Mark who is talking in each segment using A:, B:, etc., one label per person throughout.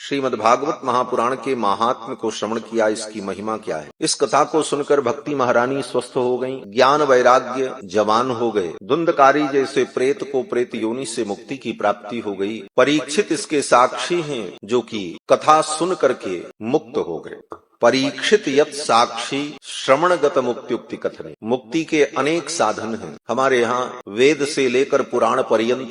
A: श्रीमद् भागवत महापुराण के महात्म्य को श्रवण किया, इसकी महिमा क्या है। इस कथा को सुनकर भक्ति महारानी स्वस्थ हो गईं, ज्ञान वैराग्य जवान हो गए। धुंधकारी जैसे प्रेत को प्रेत योनि से मुक्ति की प्राप्ति हो गई। परीक्षित इसके साक्षी हैं, जो कि कथा सुन करके मुक्त हो गए। परीक्षित यत् साक्षी श्रवणगत मुक्त्युक्ति कथने। मुक्ति के अनेक साधन हैं। हमारे यहाँ वेद से लेकर पुराण पर्यंत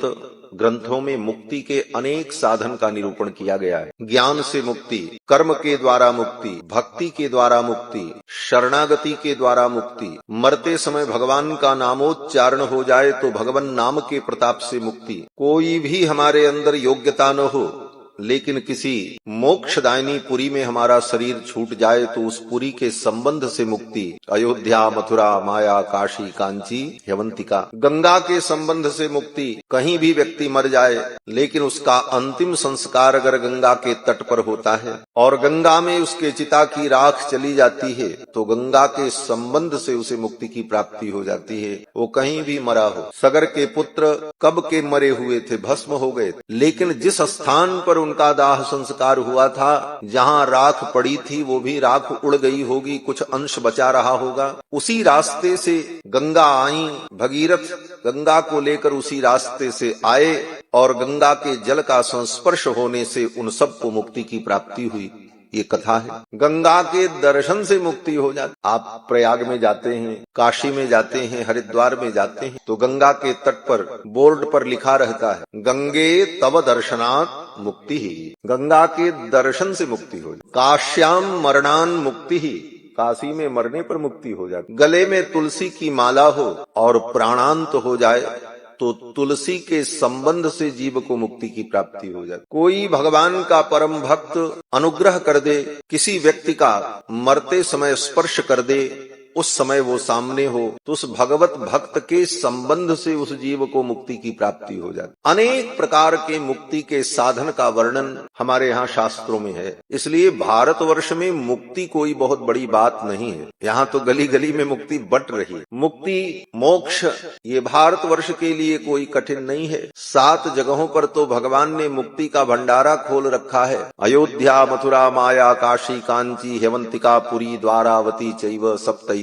A: ग्रंथों में मुक्ति के अनेक साधन का निरूपण किया गया है। ज्ञान से मुक्ति, कर्म के द्वारा मुक्ति, भक्ति के द्वारा मुक्ति, शरणागति के द्वारा मुक्ति, मरते समय भगवान का नामोच्चारण हो जाए तो भगवान नाम के प्रताप से मुक्ति। कोई भी हमारे अंदर योग्यता न हो, लेकिन किसी मोक्षदायिनी पुरी में हमारा शरीर छूट जाए तो उस पुरी के संबंध से मुक्ति। अयोध्या, मथुरा, माया, काशी, कांची, ह्यवंतिका। गंगा के संबंध से मुक्ति। कहीं भी व्यक्ति मर जाए लेकिन उसका अंतिम संस्कार अगर गंगा के तट पर होता है और गंगा में उसके चिता की राख चली जाती है तो गंगा के संबंध से उसे मुक्ति की प्राप्ति हो जाती है। वो कहीं भी मरा हो। सगर के पुत्र कब के मरे हुए थे, भस्म हो गए, लेकिन जिस स्थान पर उनका दाह संस्कार हुआ था, जहां राख पड़ी थी वो भी राख उड़ गई होगी, कुछ अंश बचा रहा होगा। उसी रास्ते से गंगा आई, भगीरथ गंगा को लेकर उसी रास्ते से आए और गंगा के जल का संस्पर्श होने से उन सबको मुक्ति की प्राप्ति हुई। ये कथा है। गंगा के दर्शन से मुक्ति हो जाती। आप प्रयाग में जाते हैं, काशी में जाते हैं, हरिद्वार में जाते हैं तो गंगा के तट पर बोर्ड पर लिखा रहता है, गंगे तव दर्शनात् मुक्ति ही। गंगा के दर्शन से मुक्ति हो जाती। काश्याम मरणान मुक्ति ही। काशी में मरने पर मुक्ति हो जाती। गले में तुलसी की माला हो और प्राणांत हो जाए तो तुलसी के संबंध से जीव को मुक्ति की प्राप्ति हो जाती। कोई भगवान का परम भक्त अनुग्रह कर दे, किसी व्यक्ति का मरते समय स्पर्श कर दे, उस समय वो सामने हो तो उस भगवत भक्त के संबंध से उस जीव को मुक्ति की प्राप्ति हो जाती। अनेक प्रकार के मुक्ति के साधन का वर्णन हमारे यहाँ शास्त्रों में है। इसलिए भारतवर्ष में मुक्ति कोई बहुत बड़ी बात नहीं है। यहाँ तो गली गली में मुक्ति बट रही है। मुक्ति, मोक्ष ये भारतवर्ष के लिए कोई कठिन नहीं है। 7 जगहों पर तो भगवान ने मुक्ति का भंडारा खोल रखा है। अयोध्या, मथुरा, माया, काशी, कांची, ह्यवंतिका, पुरी, द्वारावती चैव सप्तैताः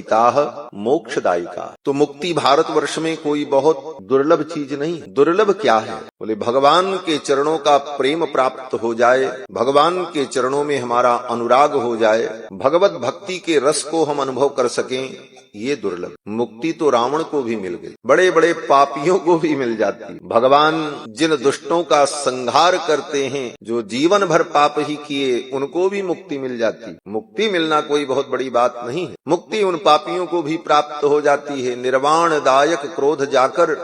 A: मोक्षदायिका। तो मुक्ति भारतवर्ष में कोई बहुत दुर्लभ चीज नहीं। दुर्लभ क्या है? बोले भगवान के चरणों का प्रेम प्राप्त हो जाए, भगवान के चरणों में हमारा अनुराग हो जाए, भगवत भक्ति के रस को हम अनुभव कर सकें, ये दुर्लभ। मुक्ति तो रावण को भी मिल गई, बड़े बड़े पापियों को भी मिल जाती। भगवान जिन दुष्टों का संहार करते हैं, जो जीवन भर पाप ही किए, उनको भी मुक्ति मिल जाती। मुक्ति मिलना कोई बहुत बड़ी बात नहीं है। मुक्ति उन पापियों को भी प्राप्त हो जाती है। निर्वाण दायक क्रोध जाकर,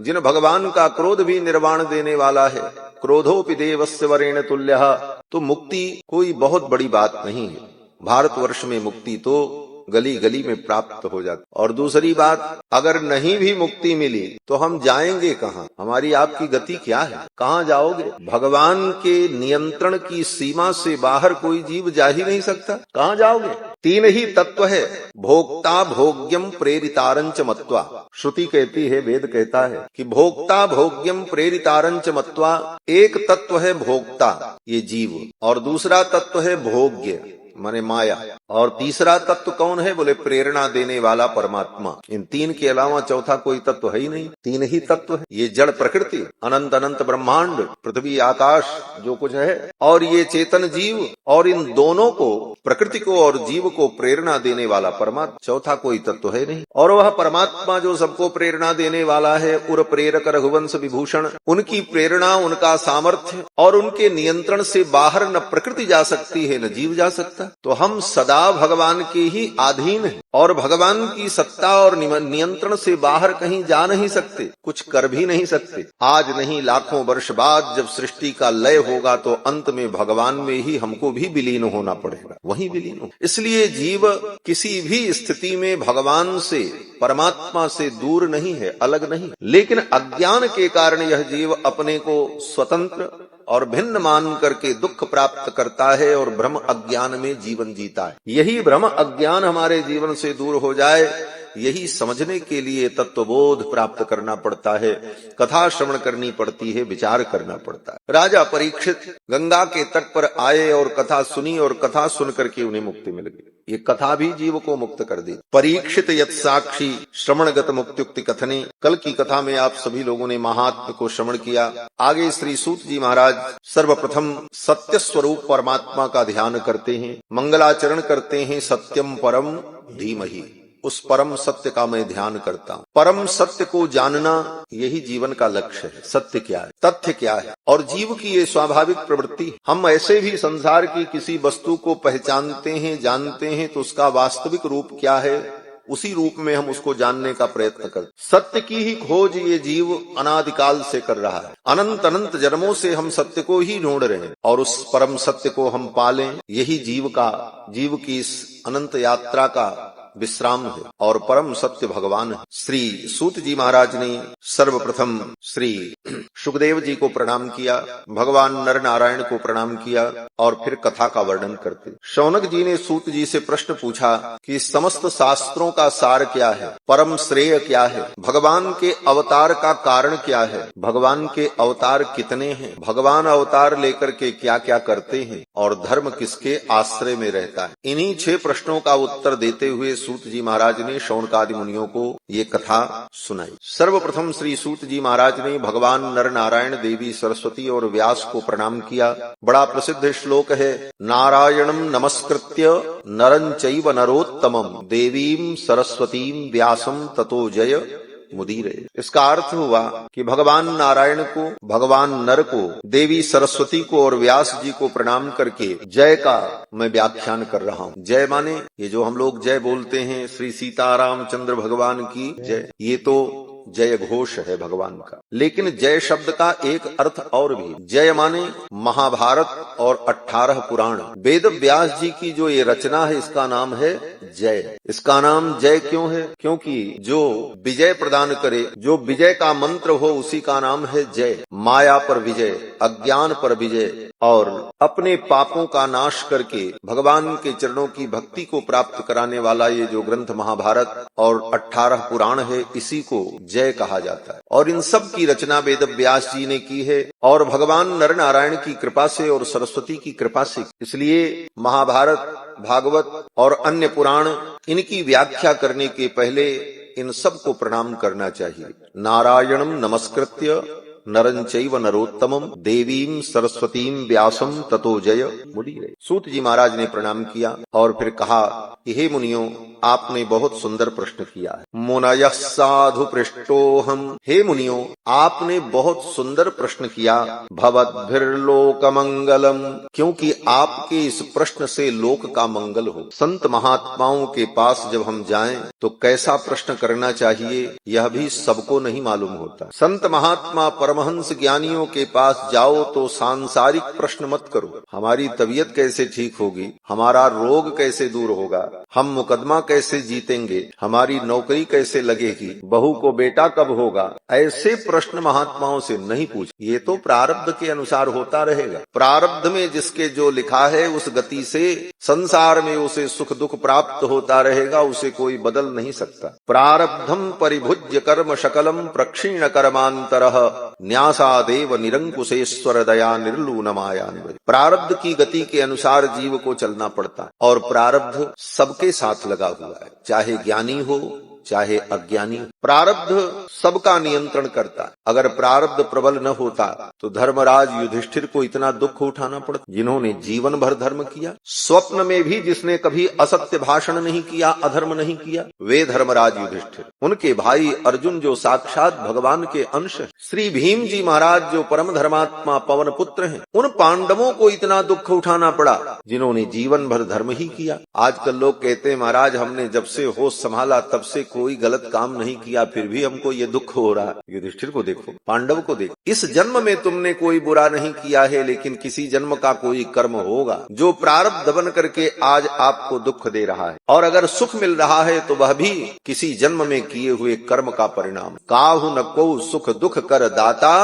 A: जिन भगवान का क्रोध भी निर्वाण देने वाला है, क्रोधोपि देवस्य वरेण तुल्यः। तो मुक्ति कोई बहुत बड़ी बात नहीं है। भारतवर्ष में मुक्ति तो गली गली में प्राप्त हो जाती। और दूसरी बात, अगर नहीं भी मुक्ति मिली तो हम जाएंगे कहाँ? हमारी आपकी गति क्या है? कहाँ जाओगे? भगवान के नियंत्रण की सीमा से बाहर कोई जीव जा ही नहीं सकता। कहाँ जाओगे? 3 ही तत्व है, भोक्ता, भोग्यम, प्रेरितारंच मत्वा। श्रुति कहती है, वेद कहता है कि भोक्ता, भोग्यम, प्रेरितारंच मत्वा। एक तत्व है भोक्ता, ये जीव, और दूसरा तत्व है भोग्य माने माया, और तीसरा तत्व कौन है? बोले प्रेरणा देने वाला परमात्मा। इन 3 के अलावा चौथा कोई तत्व है ही नहीं। 3 ही तत्व है। ये जड़ प्रकृति, अनंत अनंत ब्रह्मांड, पृथ्वी, आकाश, जो कुछ है, और ये चेतन जीव, और इन दोनों को, प्रकृति को और जीव को प्रेरणा देने वाला परमात्मा। चौथा कोई तत्व है नहीं। और वह परमात्मा जो सबको प्रेरणा देने वाला है, उर प्रेरक रघुवंश विभूषण, उनकी प्रेरणा, उनका सामर्थ्य और उनके नियंत्रण से बाहर न प्रकृति जा सकती है, न जीव जा सकता। तो हम सदा भगवान के ही अधीन हैं और भगवान की सत्ता और नियंत्रण से बाहर कहीं जा नहीं सकते, कुछ कर भी नहीं सकते। आज नहीं, लाखों वर्ष बाद जब सृष्टि का लय होगा तो अंत में भगवान में ही हमको भी विलीन होना पड़ेगा, वहीं विलीन हो। इसलिए जीव किसी भी स्थिति में भगवान से, परमात्मा से दूर नहीं है, अलग नहीं। लेकिन अज्ञान के कारण यह जीव अपने को स्वतंत्र और भिन्न मान करके दुख प्राप्त करता है और भ्रम अज्ञान में जीवन जीता है। यही भ्रम अज्ञान हमारे जीवन से दूर हो जाए यही समझने के लिए तत्वबोध प्राप्त करना पड़ता है, कथा श्रवण करनी पड़ती है, विचार करना पड़ता है। राजा परीक्षित गंगा के तट पर आए और कथा सुनी और कथा सुन करके उन्हें मुक्ति मिल गई। ये कथा भी जीव को मुक्त कर दी। परीक्षित यत साक्षी श्रवणगत मुक्त्युक्ति कथने। कल की कथा में आप सभी लोगों ने महात्म को श्रवण किया। आगे श्री सूत जी महाराज सर्वप्रथम सत्य स्वरूप परमात्मा का ध्यान करते हैं, मंगलाचरण करते हैं। सत्यम परम धीमहि, उस परम सत्य का मैं ध्यान करता हूँ। परम सत्य को जानना यही जीवन का लक्ष्य है। सत्य क्या है, तथ्य क्या है, और जीव की ये स्वाभाविक प्रवृत्ति है। हम ऐसे भी संसार की किसी वस्तु को पहचानते हैं, जानते हैं, तो उसका वास्तविक रूप क्या है, उसी रूप में हम उसको जानने का प्रयत्न करते। सत्य की ही खोज ये जीव अनादिकाल से कर रहा है। अनंत अनंत जन्मों से हम सत्य को ही ढूंढ रहे हैं, और उस परम सत्य को हम पालें, यही जीव की इस अनंत यात्रा का विश्राम है। और परम सत्य भगवान है। श्री सूत जी महाराज ने सर्वप्रथम श्री सुखदेव जी को प्रणाम किया, भगवान नर नारायण को प्रणाम किया, और फिर कथा का वर्णन करते। शौनक जी ने सूत जी से प्रश्न पूछा कि समस्त शास्त्रों का सार क्या है, परम श्रेय क्या है, भगवान के अवतार का कारण क्या है, भगवान के अवतार कितने हैं, भगवान अवतार लेकर के क्या क्या करते हैं, और धर्म किसके आश्रय में रहता है। इन्हीं 6 प्रश्नों का उत्तर देते हुए सूत जी महाराज ने शौनकादि मुनियों को ये कथा सुनाई। सर्वप्रथम श्री सूत जी महाराज ने भगवान नर नारायण, देवी सरस्वती और व्यास को प्रणाम किया। बड़ा प्रसिद्ध श्लोक है, नारायणं नमस्कृत्य नरं चैव नरोत्तमं देवीं सरस्वतीं व्यासं ततो जय मुदीरे। इसका अर्थ हुआ कि भगवान नारायण को, भगवान नर को, देवी सरस्वती को और व्यास जी को प्रणाम करके जय का मैं व्याख्यान कर रहा हूँ। जय माने ये जो हम लोग जय बोलते हैं, श्री सीताराम चंद्र भगवान की जय, ये तो जय घोष है भगवान का। लेकिन जय शब्द का एक अर्थ और भी। जय माने महाभारत और 18 पुराण, वेद व्यास जी की जो ये रचना है, इसका नाम है जय। इसका नाम जय क्यों है? क्योंकि जो विजय प्रदान करे, जो विजय का मंत्र हो, उसी का नाम है जय। माया पर विजय, अज्ञान पर विजय, और अपने पापों का नाश करके भगवान के चरणों की भक्ति को प्राप्त कराने वाला ये जो ग्रंथ महाभारत और 18 पुराण है, इसी को जय कहा जाता है। और इन सब की रचना वेद व्यास जी ने की है, और भगवान नर नारायण की कृपा से और सरस्वती की कृपा से। इसलिए महाभारत, भागवत और अन्य पुराण, इनकी व्याख्या करने के पहले इन सब को प्रणाम करना चाहिए। नारायणं नमस्कृत्य नरं चैव नरोत्तमं देवीं सरस्वतीं व्यासं ततो जय मुदीरे। सूत जी महाराज ने प्रणाम किया और फिर कहा, हे मुनियों, आपने बहुत सुंदर प्रश्न किया है। मुनयः साधु पृष्टोहम, हे मुनियों, आपने बहुत सुंदर प्रश्न किया। भवद्भिर्लोक मंगलम, क्योंकि आपके इस प्रश्न से लोक का मंगल हो। संत महात्माओं के पास जब हम जाएं तो कैसा प्रश्न करना चाहिए, यह भी सबको नहीं मालूम होता। संत महात्मा परमहंस ज्ञानियों के पास जाओ तो सांसारिक प्रश्न मत करो। हमारी तबीयत कैसे ठीक होगी, हमारा रोग कैसे दूर होगा, हम मुकदमा कैसे जीतेंगे, हमारी नौकरी कैसे लगेगी, बहू को बेटा कब होगा, ऐसे प्रश्न महात्माओं से नहीं पूछ। ये तो प्रारब्ध के अनुसार होता रहेगा। प्रारब्ध में जिसके जो लिखा है, उस गति से संसार में उसे सुख दुख प्राप्त होता रहेगा, उसे कोई बदल नहीं सकता। प्रारब्धम परिभुज्य कर्म शकलम प्रक्षीण कर्मांतरः न्यासादेव निरंकुशेश्वर दया निर्लून माया निवृत्ति। प्रारब्ध की गति के अनुसार जीव को चलना पड़ता है, और प्रारब्ध सबके साथ लगा हुआ है, चाहे ज्ञानी हो चाहे अज्ञानी। प्रारब्ध सबका नियंत्रण करता है। अगर प्रारब्ध प्रबल न होता तो धर्मराज युधिष्ठिर को इतना दुख उठाना पड़ता, जिन्होंने जीवन भर धर्म किया। स्वप्न में भी जिसने कभी असत्य भाषण नहीं किया, अधर्म नहीं किया, वे धर्मराज युधिष्ठिर। उनके भाई अर्जुन जो साक्षात भगवान के अंश है, श्री भीम जी महाराज जो परम धर्मात्मा पवन पुत्र हैं, उन पांडवों को इतना दुख उठाना पड़ा जिन्होंने जीवन भर धर्म ही किया। आजकल लोग कहते हैं, महाराज हमने जब से होश संभाला तब से कोई गलत काम नहीं किया, फिर भी हमको ये दुख हो रहा है। युधिष्ठिर को देखो, पांडव को देखो। इस जन्म में तुमने कोई बुरा नहीं किया है, लेकिन किसी जन्म का कोई कर्म होगा जो प्रारब्ध बन करके आज आपको दुख दे रहा है। और अगर सुख मिल रहा है तो वह भी किसी जन्म में किए हुए कर्म का परिणाम। काहु न को सुख दुख कर दाता,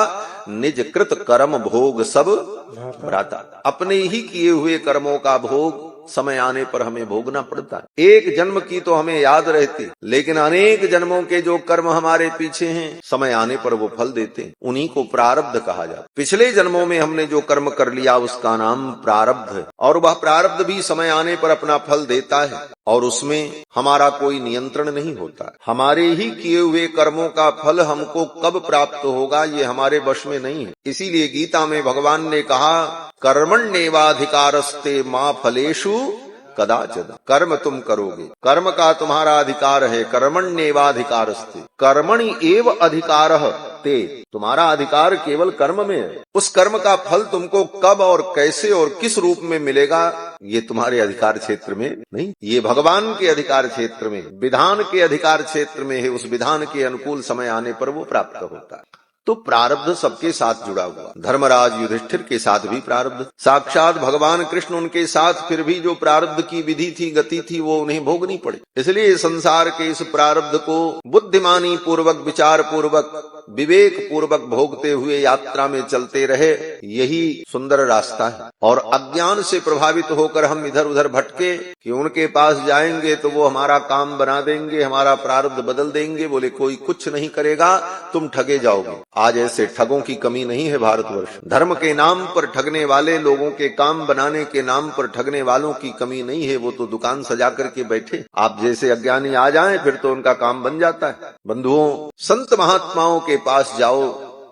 A: निज कृत कर्म भोग सब भ्राता। अपने ही किए हुए कर्मों का भोग समय आने पर हमें भोगना पड़ता है। एक जन्म की तो हमें याद रहती, लेकिन अनेक जन्मों के जो कर्म हमारे पीछे हैं, समय आने पर वो फल देते हैं। उन्हीं को प्रारब्ध कहा जाता है। पिछले जन्मों में हमने जो कर्म कर लिया उसका नाम प्रारब्ध है, और वह प्रारब्ध भी समय आने पर अपना फल देता है, और उसमें हमारा कोई नियंत्रण नहीं होता। हमारे ही किए हुए कर्मों का फल हमको कब प्राप्त होगा ये हमारे वश में नहीं है। इसीलिए गीता में भगवान ने कहा, कर्मण्येवाधिकारस्ते मा फलेषु कदाचन। कर्म तुम करोगे, कर्म का तुम्हारा अधिकार है। कर्मण्येवाधिकारस्ते, कर्मणि एव अधिकारः ते, तुम्हारा अधिकार केवल कर्म में है। उस कर्म का फल तुमको कब और कैसे और किस रूप में मिलेगा ये तुम्हारे अधिकार क्षेत्र में नहीं, ये भगवान के अधिकार क्षेत्र में, विधान के अधिकार क्षेत्र में है। उस विधान के अनुकूल समय आने पर वो प्राप्त होता है। तो प्रारब्ध सबके साथ जुड़ा हुआ। धर्मराज युधिष्ठिर के साथ भी प्रारब्ध, साक्षात भगवान कृष्ण उनके साथ, फिर भी जो प्रारब्ध की विधि थी, गति थी, वो उन्हें भोगनी पड़ी। इसलिए संसार के इस प्रारब्ध को बुद्धिमानी पूर्वक, विचार पूर्वक, विवेक पूर्वक भोगते हुए यात्रा में चलते रहे, यही सुंदर रास्ता है। और अज्ञान से प्रभावित होकर हम इधर उधर भटके कि उनके पास जाएंगे तो वो हमारा काम बना देंगे, हमारा प्रारब्ध बदल देंगे, बोले कोई कुछ नहीं करेगा, तुम ठगे जाओगे। आज ऐसे ठगों की कमी नहीं है भारतवर्ष। धर्म के नाम पर ठगने वाले लोगों के काम बनाने के नाम पर ठगने वालों की कमी नहीं है। वो तो दुकान सजा करके बैठे, आप जैसे अज्ञानी आ जाएं फिर तो उनका काम बन जाता है। बंधुओं, संत महात्माओं के पास जाओ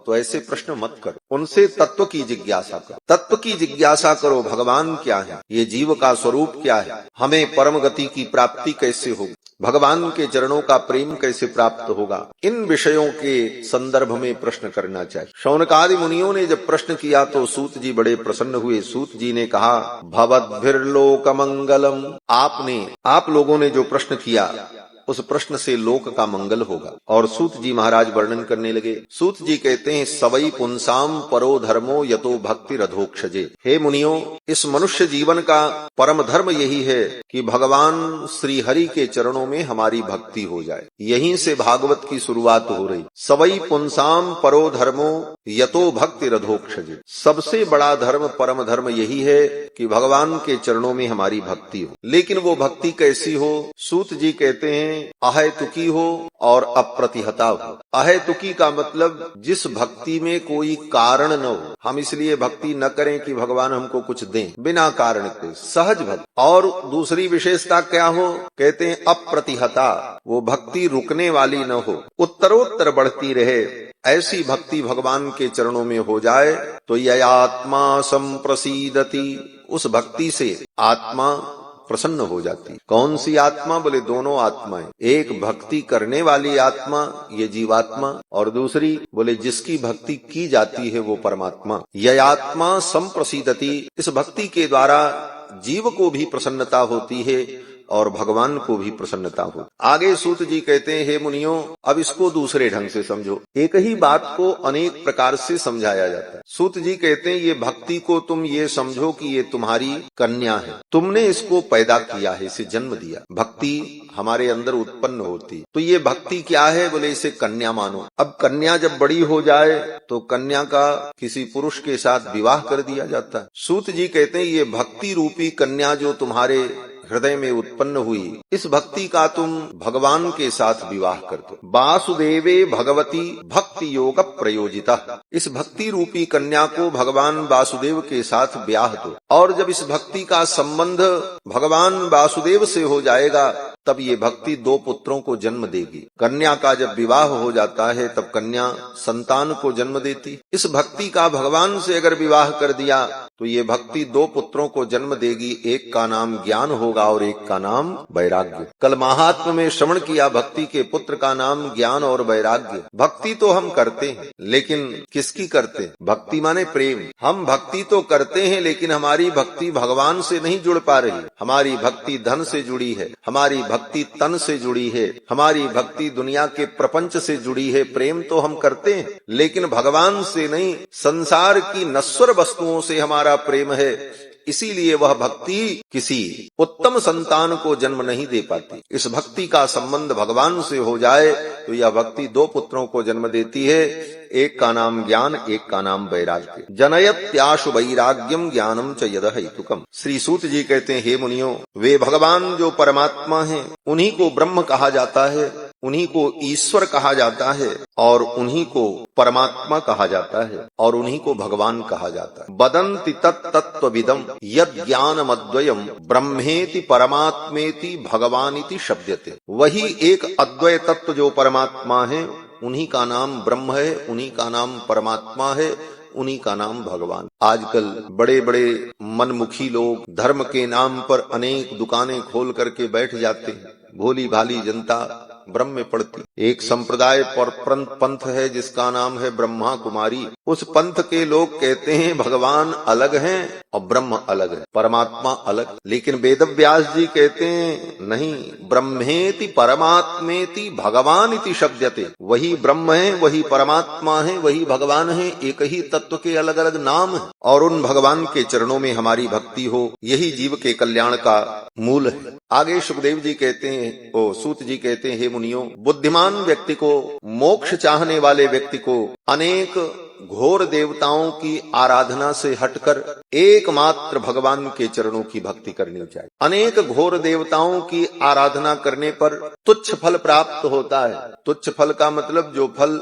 A: तो ऐसे प्रश्न मत करो, उनसे तत्व की जिज्ञासा करो। तत्व की जिज्ञासा करो, भगवान क्या है, ये जीव का स्वरूप क्या है, हमें परम गति की प्राप्ति कैसे होगी, भगवान के चरणों का प्रेम कैसे प्राप्त होगा। इन विषयों के संदर्भ में प्रश्न करना चाहिए। शौनकादि मुनियों ने जब प्रश्न किया तो सूत जी बड़े प्रसन्न हुए। सूत जी ने कहा, भवद्भिर्लोक मंगलम, आप लोगों ने जो प्रश्न किया उस प्रश्न से लोक का मंगल होगा। और सूत जी महाराज वर्णन करने लगे। सूत जी कहते हैं, सवई पुंसाम परो धर्मो यतो भक्ति रधोक्षजे। हे मुनियों, इस मनुष्य जीवन का परम धर्म यही है कि भगवान श्री हरि के चरणों में हमारी भक्ति हो जाए। यहीं से भागवत की शुरुआत हो रही। सवई पुंसाम परो धर्मो यतो भक्ति रधोक्षजे। सबसे बड़ा धर्म, परम धर्म यही है कि भगवान के चरणों में हमारी भक्ति हो। लेकिन वो भक्ति कैसी हो? सूत जी कहते हैं, अहेतुकी हो और अप्रतिहता हो। अहेतुकी का मतलब जिस भक्ति में कोई कारण न हो। हम इसलिए भक्ति न करें कि भगवान हमको कुछ दें, बिना कारण के सहज भक्ति। और दूसरी विशेषता क्या हो? कहते हैं अप्रतिहता, वो भक्ति रुकने वाली न हो, उत्तरोत्तर बढ़ती रहे। ऐसी भक्ति भगवान के चरणों में हो जाए तो ययात्मा संप्रसीदति, उस भक्ति से आत्मा प्रसन्न हो जाती। कौन सी आत्मा? बोले दोनों आत्माएं। एक भक्ति करने वाली आत्मा, ये जीवात्मा, और दूसरी बोले जिसकी भक्ति की जाती है वो परमात्मा। यह आत्मा संप्रसीदति, इस भक्ति के द्वारा जीव को भी प्रसन्नता होती है और भगवान को भी प्रसन्नता हो। आगे सूत जी कहते हैं, हे मुनियों, अब इसको दूसरे ढंग से समझो। एक ही बात को अनेक प्रकार से समझाया जाता है। सूत जी कहते हैं, ये भक्ति को तुम ये समझो कि ये तुम्हारी कन्या है, तुमने इसको पैदा किया है, इसे जन्म दिया। भक्ति हमारे अंदर उत्पन्न होती, तो ये भक्ति क्या है? बोले इसे कन्या मानो। अब कन्या जब बड़ी हो जाए तो कन्या का किसी पुरुष के साथ विवाह कर दिया जाता है। सूत जी कहते हैं, ये भक्ति रूपी कन्या जो तुम्हारे हृदय में उत्पन्न हुई, इस भक्ति का तुम भगवान के साथ विवाह कर दो। वासुदेवे भगवती भक्ति योग प्रयोजिता, इस भक्ति रूपी कन्या को भगवान वासुदेव के साथ ब्याह दो। और जब इस भक्ति का संबंध भगवान वासुदेव से हो जाएगा तब ये भक्ति दो पुत्रों को जन्म देगी। कन्या का जब विवाह हो जाता है तब कन्या संतान को जन्म देती। इस भक्ति का भगवान से अगर विवाह कर दिया तो ये भक्ति दो पुत्रों को जन्म देगी। एक का नाम ज्ञान होगा और एक का नाम वैराग्य। कल महात्म में श्रवण किया, भक्ति के पुत्र का नाम ज्ञान और वैराग्य। भक्ति तो हम करते हैं, लेकिन किसकी करते हैं? भक्ति माने प्रेम। हम भक्ति तो करते हैं लेकिन हमारी भक्ति भगवान से नहीं जुड़ पा रही। हमारी भक्ति धन से जुड़ी है, हमारी भक्ति तन से जुड़ी है, हमारी भक्ति दुनिया के प्रपंच से जुड़ी है। प्रेम तो हम करते हैं लेकिन भगवान से नहीं, संसार की नश्वर वस्तुओं से हमारा प्रेम है। इसीलिए वह भक्ति किसी उत्तम संतान को जन्म नहीं दे पाती। इस भक्ति का संबंध भगवान से हो जाए तो यह भक्ति दो पुत्रों को जन्म देती है, एक का नाम ज्ञान, एक का नाम वैराग्य। जनयत्याशु वैराग्यम ज्ञानम च यद हेतुकम। श्री सूत जी कहते हैं, हे मुनियों, वे भगवान जो परमात्मा हैं उन्हीं को ब्रह्म कहा जाता है, उन्हीं को ईश्वर कहा जाता है और उन्हीं को परमात्मा कहा जाता है और उन्हीं को भगवान कहा जाता है। वदन्ति तत्तत्त्वविदं यद् ज्ञानमद्वयम् ब्रह्मेति परमात्मेति भगवानिति शब्दते। वही एक अद्वय तत्व जो परमात्मा है, उन्हीं का नाम ब्रह्म है, उन्हीं का नाम परमात्मा है, उन्हीं का नाम भगवान। आजकल बड़े बड़े मनमुखी लोग धर्म के नाम पर अनेक दुकानें खोल करके बैठ जाते हैं। भोली भाली जनता ब्रह्म में पड़ती। एक संप्रदाय पर पंथ है जिसका नाम है ब्रह्मा कुमारी। उस पंथ के लोग कहते हैं भगवान अलग हैं और ब्रह्म अलग है, परमात्मा अलग। लेकिन वेदव्यास जी कहते हैं नहीं, ब्रह्मेति परमात्मेति भगवान इति शब्दते। वही ब्रह्म है, वही परमात्मा है, वही भगवान है, एक ही तत्व के अलग अलग नाम है। और उन भगवान के चरणों में हमारी भक्ति हो, यही जीव के कल्याण का मूल है। आगे सुखदेव जी कहते हैं, सूत जी कहते हैं, हे मुनियों, बुद्धिमान व्यक्ति को, मोक्ष चाहने वाले व्यक्ति को अनेक घोर देवताओं की आराधना से हटकर एकमात्र भगवान के चरणों की भक्ति करनी चाहिए। अनेक घोर देवताओं की आराधना करने पर तुच्छ फल प्राप्त होता है। तुच्छ फल का मतलब जो फल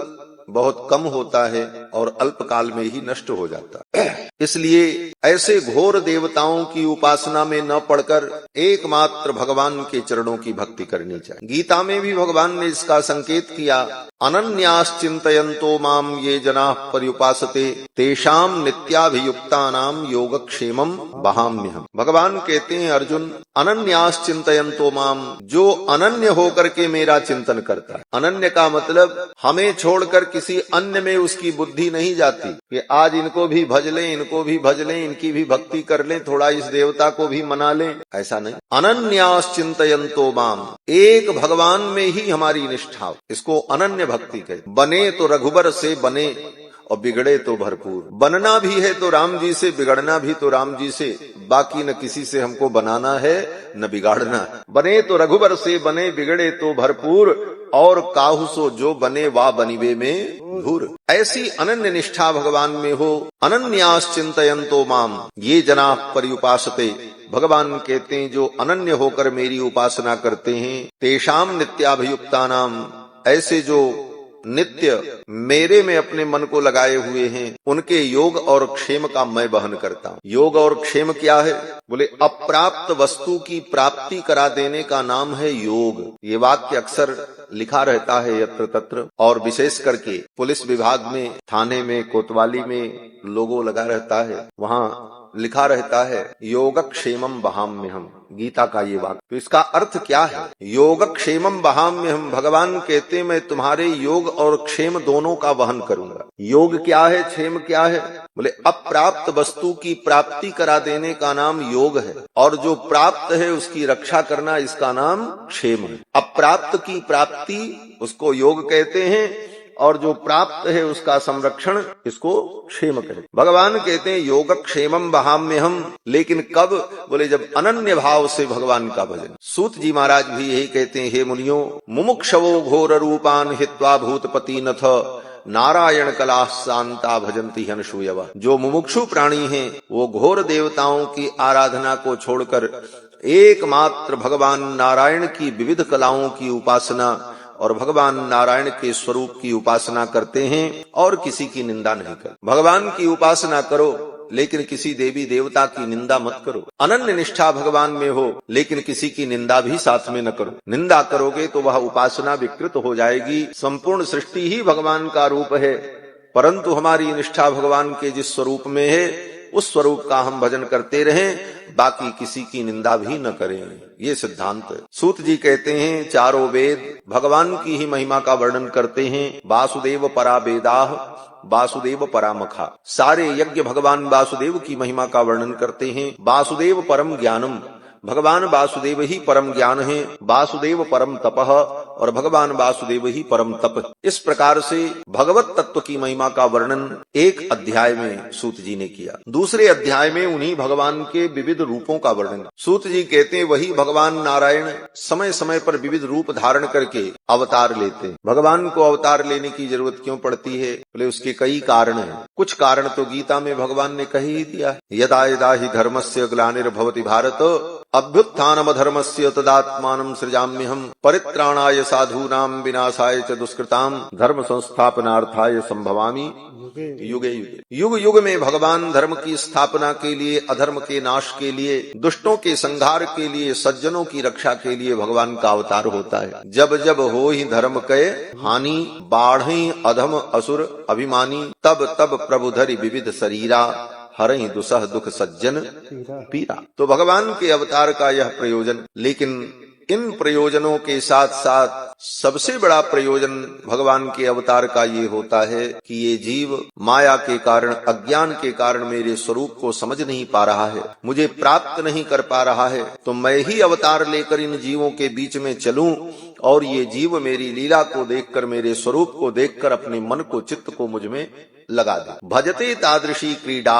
A: बहुत कम होता है और अल्प काल में ही नष्ट हो जाता है। इसलिए ऐसे घोर देवताओं की उपासना में न पड़कर एकमात्र भगवान के चरणों की भक्ति करनी चाहिए। गीता में भी भगवान ने इसका संकेत किया, अनन्याश्चिन्तयन्तो माम ये जनाः पर्युपासते तेषाम नित्याभियुक्तानाम योगक्षेमम वहाम्यहम्। भगवान कहते हैं, अर्जुन, अनन्याश्चिन्तयन्तो माम, जो अनन्य होकर के मेरा चिंतन करता है। अनन्य का मतलब हमें छोड़कर किसी अन्य में उसकी बुद्धि नहीं जाती कि आज इनको भी भज लें, इनको भी भज लें, इनकी भी भक्ति कर लें, थोड़ा इस देवता को भी मना लें, ऐसा नहीं। अनन्याश्चिन्तयन्तो माम, एक भगवान में ही हमारी निष्ठा हो, इसको अनन्य भक्ति कहते। बने तो रघुबर से बने और बिगड़े तो भरपूर। बनना भी है तो राम जी से, बिगड़ना भी तो राम जी से, बाकी न किसी से हमको बनाना है न बिगाड़ना है। बने तो रघुबर से बने, बिगड़े तो भरपूर, और काहू सो जो बने वा बनिवे में धूर। ऐसी अनन्य निष्ठा भगवान में हो। अनन्याश्चिन्तयन्तो माम ये जनाः पर्युपासते। भगवान कहते हैं, जो अनन्य होकर मेरी उपासना करते हैं, तेषाम नित्याभियुक्तानाम, ऐसे जो नित्य मेरे में अपने मन को लगाए हुए हैं, उनके योग और क्षेम का मैं वहन करता हूँ। योग और क्षेम क्या है? बोले अप्राप्त वस्तु की प्राप्ति करा देने का नाम है योग। ये वाक्य अक्सर लिखा रहता है यत्र तत्र, और विशेष करके पुलिस विभाग में, थाने में, कोतवाली में लोगो लगा रहता है, वहाँ लिखा रहता है योगक्षेमम वहाम्यहम्। गीता का ये वाक्य, तो इसका अर्थ क्या है? योगक्षेमम वहाम्यहम्, भगवान कहते मैं तुम्हारे योग और क्षेम दोनों का वहन करूंगा। योग क्या है, क्षेम क्या है? बोले अप्राप्त वस्तु की प्राप्ति करा देने का नाम योग है, और जो प्राप्त है उसकी रक्षा करना, इसका नाम क्षेम है। अप्राप्त की प्राप्ति उसको योग कहते हैं, और जो प्राप्त है उसका संरक्षण, इसको क्षेम कहते। भगवान कहते हैं योगक्षेमम वहाम्यहम्, लेकिन कब? बोले जब अनन्य भाव से भगवान का भजन। सूत जी महाराज भी यही कहते हैं, हे मुनियों, मुमुक्षवो घोर रूपान हित्वा भूतपतिनथ नारायण कला शांता भजंती हनशूयव। जो मुमुक्षु प्राणी हैं, वो घोर देवताओं की आराधना को छोड़कर एकमात्र भगवान नारायण की विविध कलाओं की उपासना और भगवान नारायण के स्वरूप की उपासना करते हैं, और किसी की निंदा नहीं कर। भगवान की उपासना करो, लेकिन किसी देवी देवता की निंदा मत करो। अनन्य निष्ठा भगवान में हो, लेकिन किसी की निंदा भी साथ में न करो। निंदा करोगे तो वह उपासना विकृत हो जाएगी। संपूर्ण सृष्टि ही भगवान का रूप है, परंतु हमारी निष्ठा भगवान के जिस स्वरूप में है, उस स्वरूप का हम भजन करते रहें, बाकी किसी की निंदा भी न करें। ये सिद्धांत है। सूत जी कहते हैं, चारों वेद भगवान की ही महिमा का वर्णन करते हैं। वासुदेव परा वेदाः वासुदेव परामखा। सारे यज्ञ भगवान वासुदेव की महिमा का वर्णन करते हैं। वासुदेव परम ज्ञानम, भगवान वासुदेव ही परम ज्ञान है, वासुदेव परम तपः और भगवान वासुदेव ही परम तप। इस प्रकार से भगवत तत्व की महिमा का वर्णन एक अध्याय में सूत जी ने किया। दूसरे अध्याय में उन्हीं भगवान के विविध रूपों का वर्णन। सूत जी कहते हैं वही भगवान नारायण समय समय पर विविध रूप धारण करके अवतार लेते हैं। भगवान को अवतार लेने की जरूरत क्यों पड़ती है? बोले उसके कई कारण हैं। कुछ कारण तो गीता में भगवान ने कह ही दिया, यदा यदा ही धर्मस्य ग्लानिर्भवति भारत अभ्युत्थानम धर्मस्य तदात्मानं सृजाम्यहम् परित्राणाय साधूनां विनाशाय च दुष्कृताम् धर्म संस्थापनार्थाय संभवामि युगे युगे। युग युग में भगवान धर्म की स्थापना के लिए, अधर्म के नाश के लिए, दुष्टों के संहार के लिए, सज्जनों की रक्षा के लिए भगवान का अवतार होता है। जब जब हो ही धर्म कय हानि बाढ़ी अधम असुर अभिमानी तब तब प्रभु धरि विविध शरीरा हरहि दुसह दुख सज्जन पीरा। तो भगवान के अवतार का यह प्रयोजन, लेकिन इन प्रयोजनों के साथ साथ सबसे बड़ा प्रयोजन भगवान के अवतार का ये होता है कि ये जीव माया के कारण, अज्ञान के कारण मेरे स्वरूप को समझ नहीं पा रहा है, मुझे प्राप्त नहीं कर पा रहा है, तो मैं ही अवतार लेकर इन जीवों के बीच में चलूं और ये जीव मेरी लीला को देखकर, मेरे स्वरूप को देखकर अपने मन को, चित्त को मुझ में लगा दे। भजते तादृशी क्रीडा